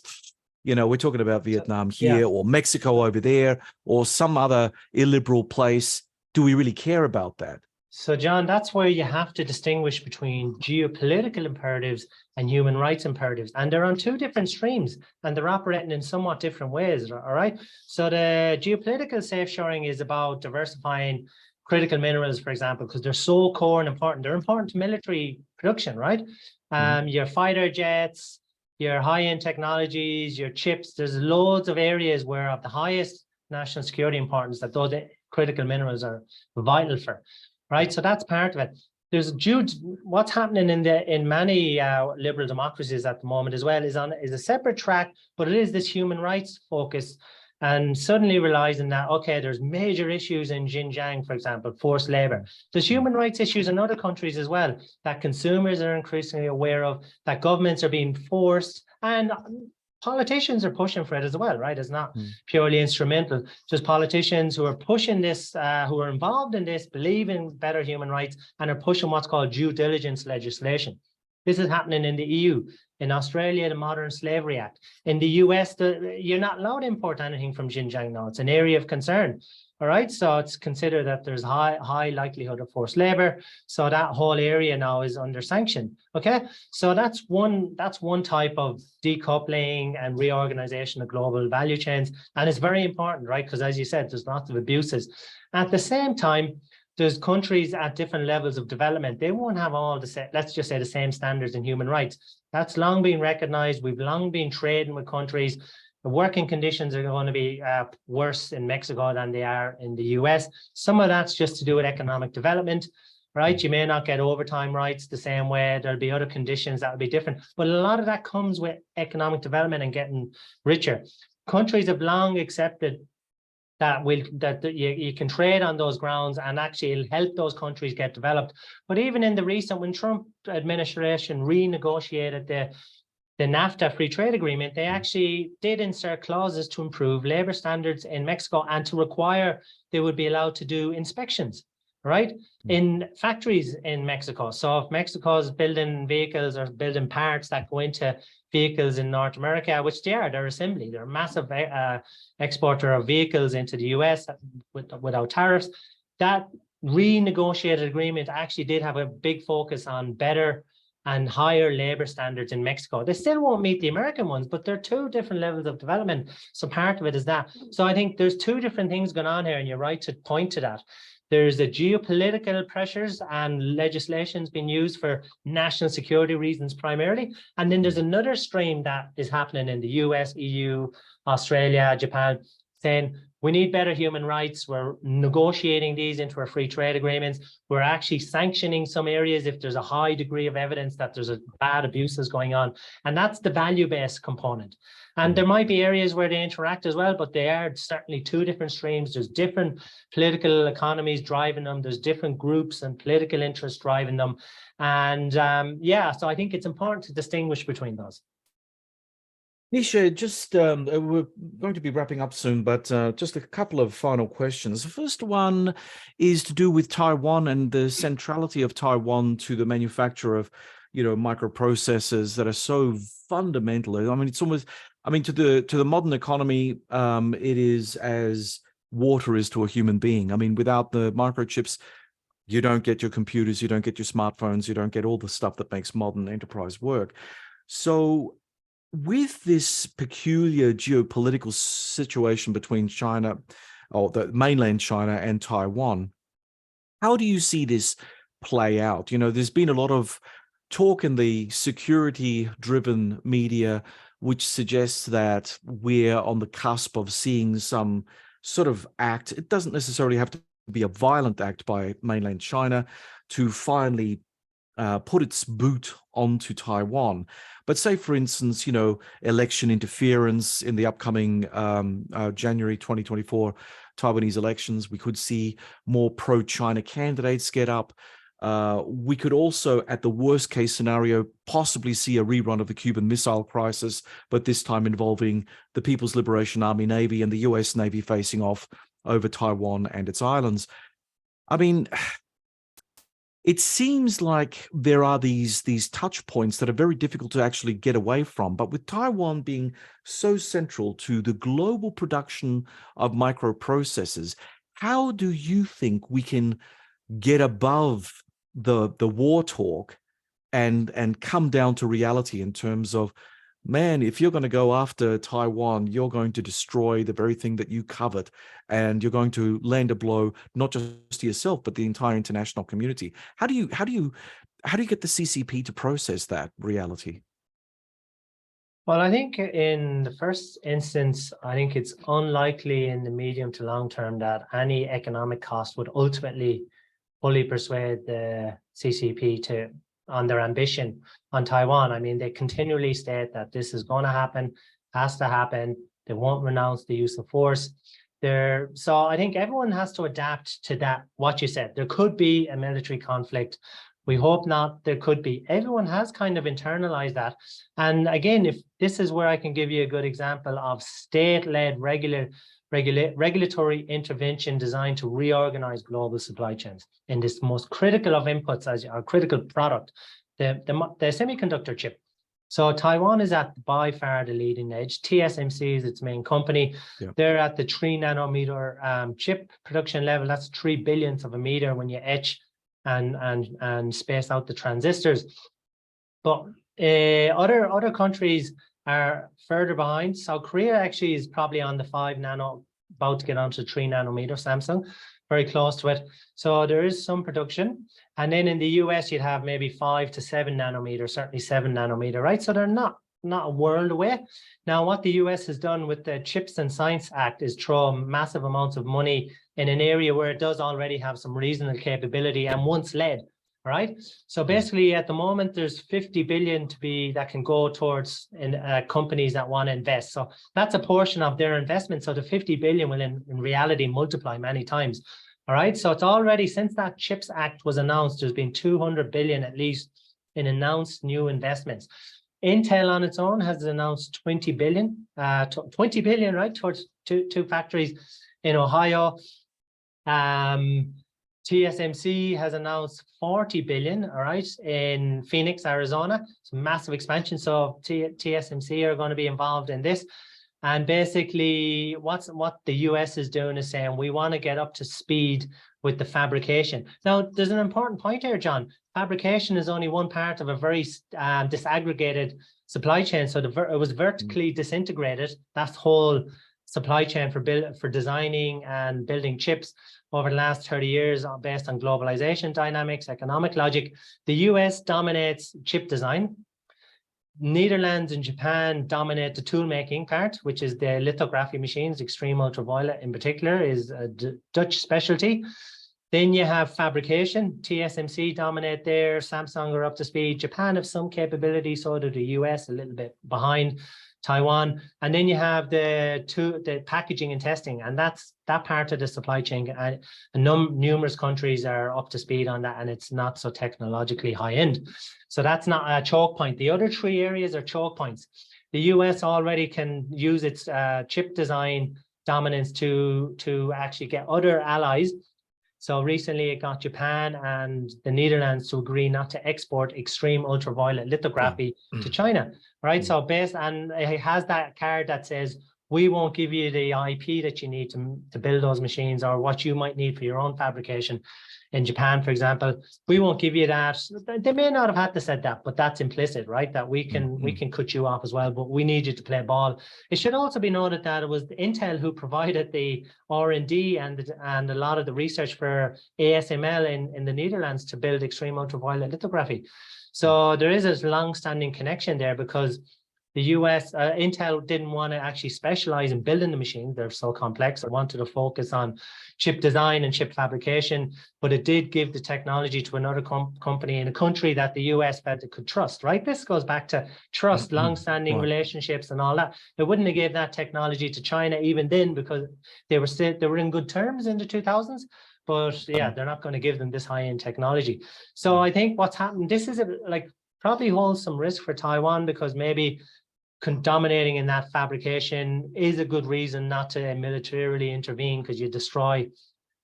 we're talking about Vietnam here or Mexico over there or some other illiberal place. Do we really care about that? So, John, that's where you have to distinguish between geopolitical imperatives and human rights imperatives. And they're on two different streams and they're operating in somewhat different ways, all right? So the geopolitical safe shoring is about diversifying critical minerals, for example, because they're so core and important. They're important to military production, right? Your fighter jets, your high-end technologies, your chips, there's loads of areas where of the highest national security importance that those critical minerals are vital for, right? So that's part of it. There's what's happening in many liberal democracies at the moment as well is a separate track, but it is this human rights focus, and suddenly realizing that, okay, there's major issues in Xinjiang, for example, forced labor. There's human rights issues in other countries as well that consumers are increasingly aware of, that governments are being forced, and politicians are pushing for it as well, right? It's not purely instrumental. Just politicians who are pushing this, who are involved in this, believe in better human rights and are pushing what's called due diligence legislation. This is happening in the EU. In Australia, the Modern Slavery Act. In the US, you're not allowed to import anything from Xinjiang now. It's an area of concern. All right, so it's considered that there's high likelihood of forced labor. So that whole area now is under sanction. Okay, so that's one type of decoupling and reorganization of global value chains, and it's very important, right? Because as you said, there's lots of abuses. At the same time, there's countries at different levels of development. They won't have all let's just say the same standards in human rights. That's long been recognized. We've long been trading with countries. The working conditions are going to be worse in Mexico than they are in the US. Some of that's just to do with economic development, right? You may not get overtime rights the same way. There'll be other conditions that will be different. But a lot of that comes with economic development and getting richer. Countries have long accepted that you can trade on those grounds, and actually it'll help those countries get developed. But even in the recent, when Trump administration renegotiated the NAFTA free trade agreement, they actually did insert clauses to improve labor standards in Mexico and to require they would be allowed to do inspections, right, in factories in Mexico. So if Mexico's building vehicles or building parts that go into vehicles in North America, which they're assembly, they're a massive exporter of vehicles into the US without tariffs. That renegotiated agreement actually did have a big focus on better and higher labor standards in Mexico. They still won't meet the American ones, but they're two different levels of development. So part of it is that. So I think there's two different things going on here, and you're right to point to that. There's the geopolitical pressures and legislations being used for national security reasons primarily. And then there's another stream that is happening in the US, EU, Australia, Japan, saying we need better human rights. We're negotiating these into our free trade agreements. We're actually sanctioning some areas if there's a high degree of evidence that there's a bad abuses going on. And that's the value-based component. And there might be areas where they interact as well, but they are certainly two different streams. There's different political economies driving them. There's different groups and political interests driving them. And yeah, so I think it's important to distinguish between those. Naoise, just we're going to be wrapping up soon, but just a couple of final questions. The first one is to do with Taiwan and the centrality of Taiwan to the manufacture of, microprocessors that are so fundamental. I mean, it's almost, to the modern economy, it is as water is to a human being. I mean, without the microchips, you don't get your computers, you don't get your smartphones, you don't get all the stuff that makes modern enterprise work. So with this peculiar geopolitical situation between China, or the mainland China and Taiwan, how do you see this play out? There's been a lot of talk in the security-driven media, which suggests that we're on the cusp of seeing some sort of act. It doesn't necessarily have to be a violent act by mainland China to finally put its boot onto Taiwan. But say, for instance, election interference in the upcoming January 2024 Taiwanese elections. We could see more pro-China candidates get up. We could also, at the worst case scenario, possibly see a rerun of the Cuban Missile Crisis, but this time involving the People's Liberation Army Navy and the US Navy facing off over Taiwan and its islands. I mean, it seems like there are these touch points that are very difficult to actually get away from. But with Taiwan being so central to the global production of microprocessors, how do you think we can get above the war talk and come down to reality in terms of, man, if you're going to go after Taiwan, you're going to destroy the very thing that you covet, and you're going to land a blow not just to yourself but the entire international community. How do you get the CCP to process that reality? Well, I think in the first instance, I think it's unlikely in the medium to long term that any economic cost would ultimately fully persuade the CCP on their ambition on Taiwan. I mean, they continually state that this is going to happen, has to happen. They won't renounce the use of force. So I think everyone has to adapt to that, what you said. There could be a military conflict. We hope not. There could be. Everyone has kind of internalized that. And again, if this is where I can give you a good example of state-led regulatory intervention designed to reorganize global supply chains in this most critical of inputs as our critical product, the semiconductor chip. So Taiwan is at by far the leading edge. TSMC is its main company. Yeah. They're at the 3 nanometer chip production level. That's 3 billionths of a meter when you etch and space out the transistors. But other countries are further behind. South Korea actually is probably on the 5 nano, about to get onto 3 nanometer, Samsung, very close to it. So there is some production. And then in the US, you'd have maybe 5 to 7 nanometer, certainly 7 nanometer, right? So they're not a world away. Now, what the US has done with the Chips and Science Act is throw massive amounts of money in an area where it does already have some reasonable capability and once led. All right. So basically, at the moment, there's 50 billion that can go towards companies that want to invest. So that's a portion of their investment. So the 50 billion will in reality multiply many times. All right. So it's already, since that CHIPS Act was announced, there's been 200 billion at least in announced new investments. Intel on its own has announced 20 billion, right, towards two factories in Ohio. TSMC has announced 40 billion, all right, in Phoenix, Arizona. It's a massive expansion. So TSMC are going to be involved in this. And basically, what the US is doing is saying, we want to get up to speed with the fabrication. Now, there's an important point here, John. Fabrication is only one part of a very disaggregated supply chain. So it was vertically disintegrated, that whole supply chain for designing and building chips over the last 30 years based on globalization dynamics, economic logic. The US dominates chip design. Netherlands and Japan dominate the tool making part, which is the lithography machines. Extreme ultraviolet in particular is a Dutch specialty. Then you have fabrication. TSMC dominate there. Samsung are up to speed. Japan have some capability, so do the US, a little bit behind Taiwan. And then you have the packaging and testing, and that's that part of the supply chain. And numerous countries are up to speed on that, and it's not so technologically high end. So that's not a choke point. The other three areas are choke points. The US already can use its chip design dominance to actually get other allies. So recently it got Japan and the Netherlands to agree not to export extreme ultraviolet lithography to China, right? So and it has that card that says, we won't give you the IP that you need to build those machines, or what you might need for your own fabrication. In Japan, for example, we won't give you that. They may not have had to said that, but that's implicit, right? That we can cut you off as well, but we need you to play ball. It should also be noted that it was Intel who provided the R&D and a lot of the research for ASML in the Netherlands to build extreme ultraviolet lithography. So there is a long-standing connection there, because the US, Intel didn't want to actually specialize in building the machines. They're so complex. They wanted to focus on chip design and chip fabrication, but it did give the technology to another company in a country that the US felt it could trust, right? This goes back to trust, long-standing relationships and all that. They wouldn't have given that technology to China even then, because they were in good terms in the 2000s. But yeah, they're not going to give them this high-end technology. So I think what's happened, this is probably holds some risk for Taiwan, because maybe dominating in that fabrication is a good reason not to militarily intervene, because you destroy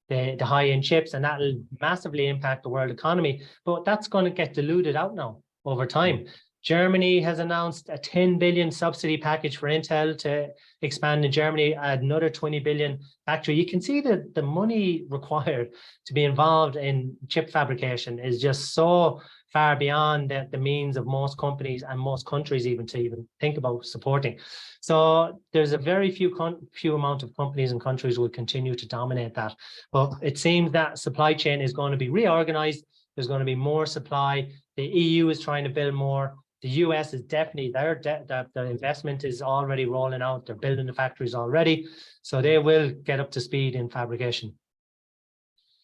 the high-end chips, and that will massively impact the world economy. But that's going to get diluted out now over time. Germany has announced a 10 billion subsidy package for Intel to expand in Germany, add another 20 billion factory. You can see that the money required to be involved in chip fabrication is just so far beyond the means of most companies and most countries even to even think about supporting. So there's a very few amount of companies and countries will continue to dominate that. But it seems that supply chain is going to be reorganized. There's going to be more supply. The EU is trying to build more. The US is definitely their investment is already rolling out. They're building the factories already. So they will get up to speed in fabrication.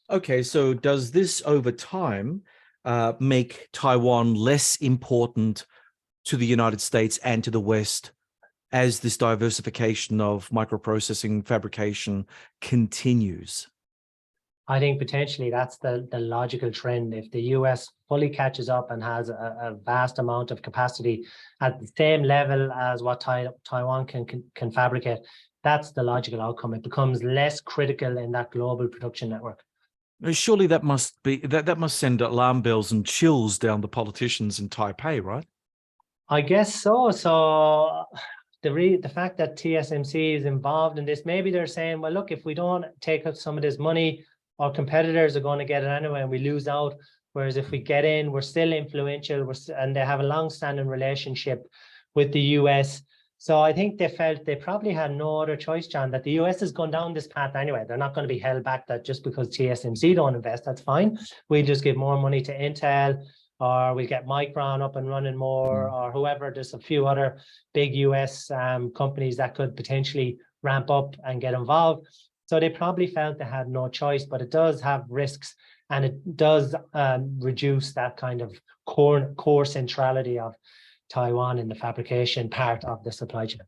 Okay, so does this over time make Taiwan less important to the United States and to the West as this diversification of microprocessing fabrication continues? I think potentially that's the logical trend. If the US fully catches up and has a vast amount of capacity at the same level as what Taiwan can fabricate, that's the logical outcome. It becomes less critical in that global production network. Surely that must send alarm bells and chills down the politicians in Taipei, right? I guess so. So the fact that TSMC is involved in this, maybe they're saying, well, look, if we don't take up some of this money, our competitors are going to get it anyway, and we lose out. Whereas if we get in, we're still influential, and they have a long-standing relationship with the US. So I think they felt they probably had no other choice, John, that the US has gone down this path anyway. They're not going to be held back that just because TSMC don't invest, that's fine. We'll just give more money to Intel, or we'll get Micron up and running more, or whoever. There's a few other big US companies that could potentially ramp up and get involved. So they probably felt they had no choice, but it does have risks, and it does reduce that kind of core centrality of Taiwan in the fabrication part of the supply chain.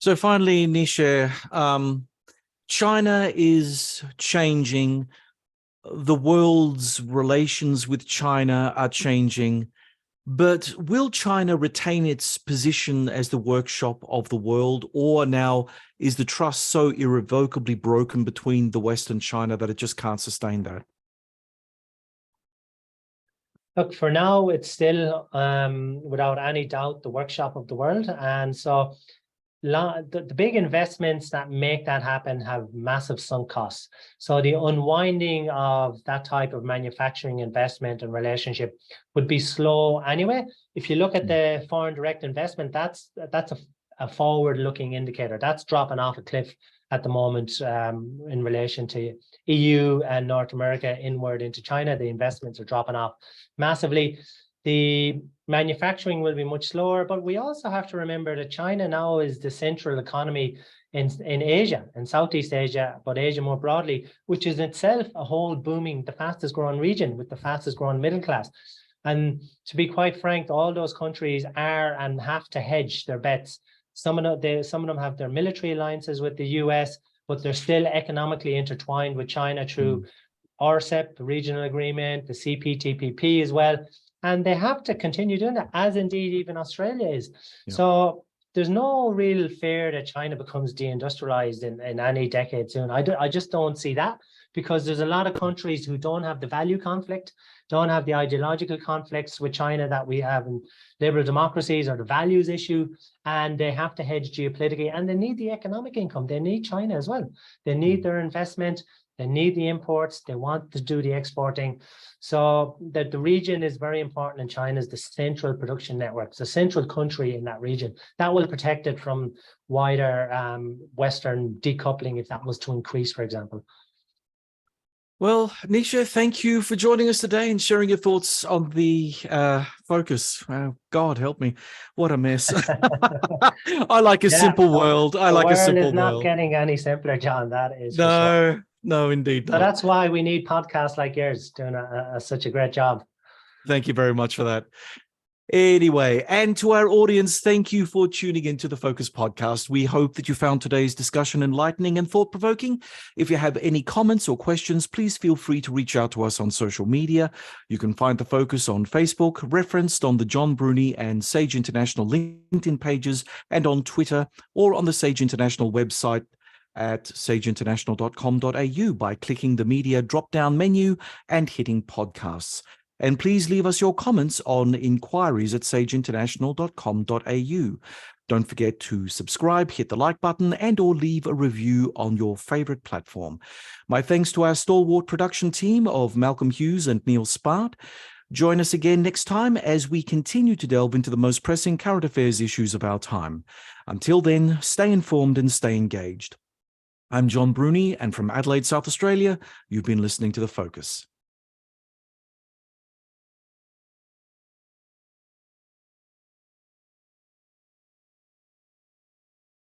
So finally, Naoise, China is changing. The world's relations with China are changing. But will China retain its position as the workshop of the world, or now is the trust so irrevocably broken between the West and China that it just can't sustain that? Look, for now, it's still, without any doubt, the workshop of the world. And so the big investments that make that happen have massive sunk costs. So the unwinding of that type of manufacturing investment and relationship would be slow anyway. If you look at the foreign direct investment, that's a forward-looking indicator. That's dropping off a cliff at the moment in relation to EU and North America inward into China. The investments are dropping off massively. The manufacturing will be much slower, but we also have to remember that China now is the central economy in Asia and Southeast Asia, but Asia more broadly, which is itself a whole booming, the fastest growing region with the fastest growing middle class. And to be quite frank, all those countries are and have to hedge their bets. Some of them have their military alliances with the US, but they're still economically intertwined with China through RCEP, the regional agreement, the CPTPP as well. And they have to continue doing that, as indeed even Australia is. Yeah. So there's no real fear that China becomes deindustrialized in any decade soon. I just don't see that, because there's a lot of countries who don't have the value conflict, don't have the ideological conflicts with China that we have in liberal democracies, or the values issue, and they have to hedge geopolitically, and they need the economic income. They need China as well. They need their investment. They need the imports. They want to do the exporting. So that the region is very important, and China is the central production network. It's a central country in that region. That will protect it from wider Western decoupling if that was to increase, for example. Well, Naoise, thank you for joining us today and sharing your thoughts on the focus. God help me, what a mess. I like a simple world. I like a simple world. The world is not getting any simpler, John. That is no, for sure. No, indeed not. So that's why we need podcasts like yours doing such a great job. Thank you very much for that. Anyway, and to our audience, thank you for tuning into the Focus podcast. We hope that you found today's discussion enlightening and thought-provoking. If you have any comments or questions, please feel free to reach out to us on social media. You can find the Focus on Facebook, referenced on the John Bruni and Sage International LinkedIn pages, and on Twitter, or on the Sage International website at sageinternational.com.au by clicking the media drop-down menu and hitting podcasts. And please leave us your comments on inquiries@sageinternational.com.au. Don't forget to subscribe, hit the like button, and or leave a review on your favorite platform. My thanks to our stalwart production team of Malcolm Hughes and Neil Spart. Join us again next time as we continue to delve into the most pressing current affairs issues of our time. Until then, stay informed and stay engaged. I'm John Bruni, and from Adelaide, South Australia, you've been listening to The Focus.